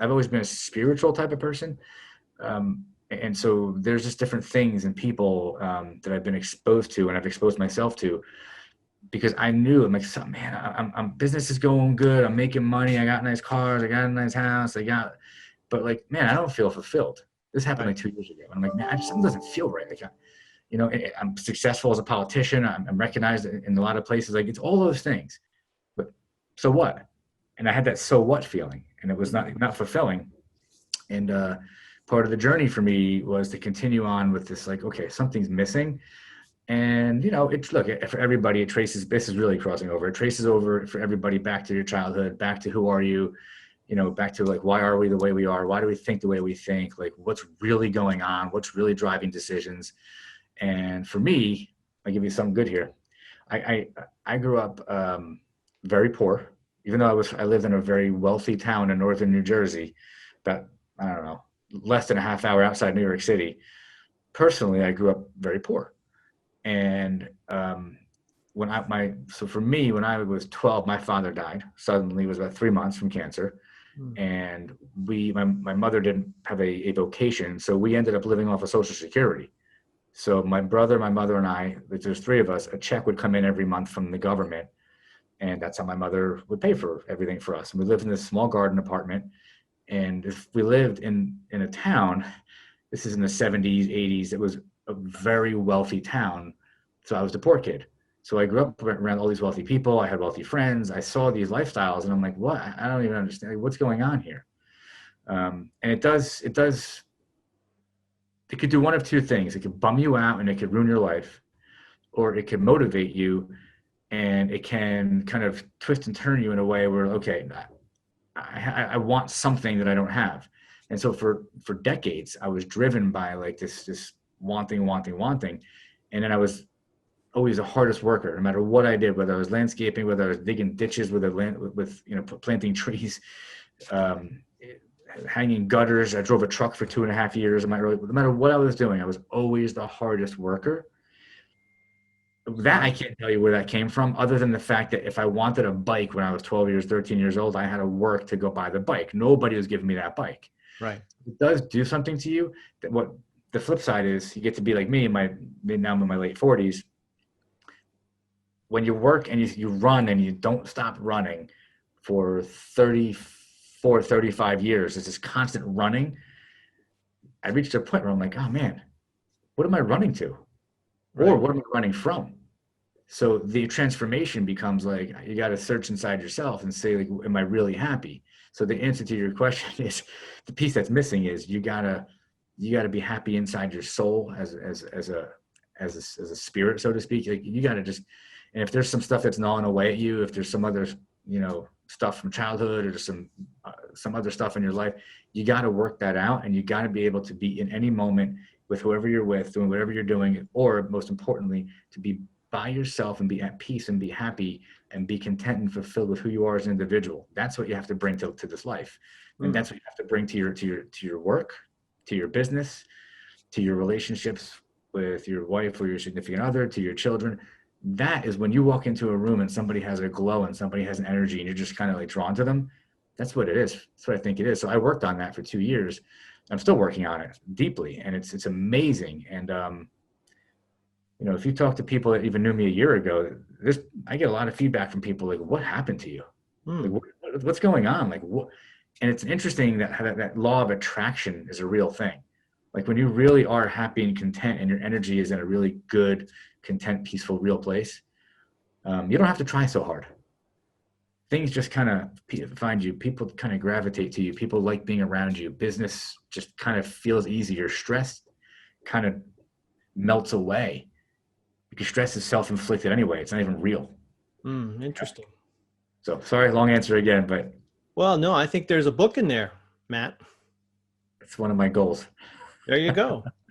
I've always been a spiritual type of person. And so there's just different things and people that I've been exposed to and I've exposed myself to because I knew I'm like, so, man, I'm business is going good. I'm making money. I got nice cars. I got a nice house. But like, man, I don't feel fulfilled. This happened Right. like 2 years ago. And I'm like, man, something doesn't feel right. Like, I'm successful as a politician. I'm recognized in a lot of places. Like it's all those things, but so what? And I had that so what feeling and it was Mm. not fulfilling. And part of the journey for me was to continue on with this, like, okay, something's missing. And, it's, look, for everybody, this is really crossing over. It traces over for everybody back to your childhood, back to who are you, back to like, why are we the way we are? Why do we think the way we think? Like, what's really going on? What's really driving decisions? And for me, I'll give you some good here. I grew up very poor, even though I lived in a very wealthy town in northern New Jersey, about, I don't know, less than a half hour outside New York City. Personally, I grew up very poor. And so for me, when I was 12, my father died suddenly. It was about 3 months from cancer. Mm. And my mother didn't have a vocation. So we ended up living off of Social Security. So my brother, my mother, and I, there's three of us, a check would come in every month from the government. And that's how my mother would pay for everything for us. And we lived in this small garden apartment. And if we lived in a town, this is in the 70s, 80s, it was a very wealthy town. So I was the poor kid. So I grew up around all these wealthy people. I had wealthy friends. I saw these lifestyles and I'm like, what? I don't even understand. Like, what's going on here? And it could do one of two things. It could bum you out and it could ruin your life, or it can motivate you and it can kind of twist and turn you in a way where, okay, I want something that I don't have. And so for decades, I was driven by like this wanting. And then I was always the hardest worker, no matter what I did, whether I was landscaping, whether I was digging ditches planting trees, um, hanging gutters. I drove a truck for 2.5 years. No matter what I was doing, I was always the hardest worker. That I Wow. can't tell you where that came from, other than the fact that if I wanted a bike when I was 12 years, 13 years old, I had to work to go buy the bike. Nobody was giving me that bike. Right. It does do something to you. That what the flip side is, you get to be like me. Now I'm in my late 40s. When you work and you run and you don't stop running for 34, 35 years, it's this constant running. I reached a point where I'm like, oh man, what am I running to? Or Right. what am I running from? So the transformation becomes like you got to search inside yourself and say, like, am I really happy? So the answer to your question is the piece that's missing is you gotta be happy inside your soul as a spirit, so to speak. Like you gotta just, and if there's some stuff that's gnawing away at you, if there's some other stuff from childhood or some other stuff in your life, you got to work that out, and you got to be able to be in any moment with whoever you're with, doing whatever you're doing, or most importantly, to be by yourself and be at peace and be happy and be content and fulfilled with who you are as an individual. That's what you have to bring to this life. And Mm. that's what you have to bring to your work, to your business, to your relationships with your wife or your significant other, to your children. That is when you walk into a room and somebody has a glow and somebody has an energy and you're just kind of like drawn to them. That's what it is. That's what I think it is. So I worked on that for 2 years. I'm still working on it deeply, and it's amazing. And if you talk to people that even knew me a year ago, this I get a lot of feedback from people like, "What happened to you? Like, Mm. what's going on? Like, what?" And it's interesting that that law of attraction is a real thing. Like when you really are happy and content, and your energy is in a really good, content, peaceful, real place, you don't have to try so hard. Things just kind of find you. People kind of gravitate to you. People like being around you. Business just kind of feels easier. Stress kind of melts away because stress is self-inflicted anyway. It's not even real. Mm. Interesting. So sorry, long answer again, but Well, no, I think there's a book in there, Matt. it's one of my goals. There you go.